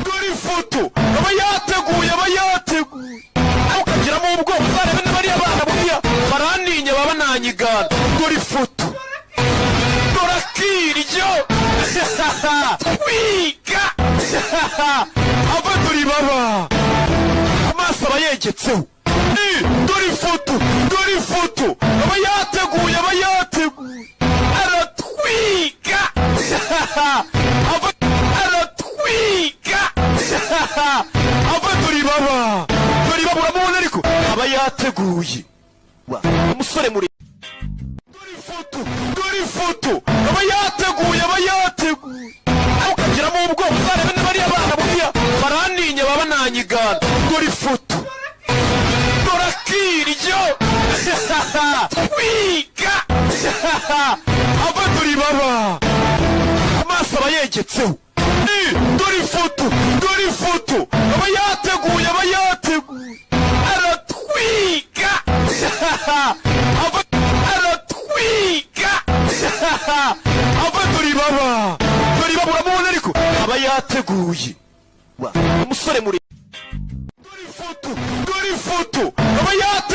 dore ifoto aba yateguye ukagiramo ubwoba uzarebe n'abariya bana buriya barantinye baba nanyigana dore ifoto dore akiryo wiga ava dore baba amaso aba yegetseho dore ifoto aba yateguye aratwiga aratwiga ava dore baba uramubona ariko aba yateguye umusore muri dore ifoto aba yateguye ukagiramo ubwoba uzarebe n'abariya bana buriya barantinye baba nanyigana dore ifoto dore akiryo wiga ava dore baba amaso aba yegetseho dore ifoto aba yateguye aratwiga aratwiga ava dore baba uramubona ariko aba yateguye umusore muri dore ifoto aba yateguye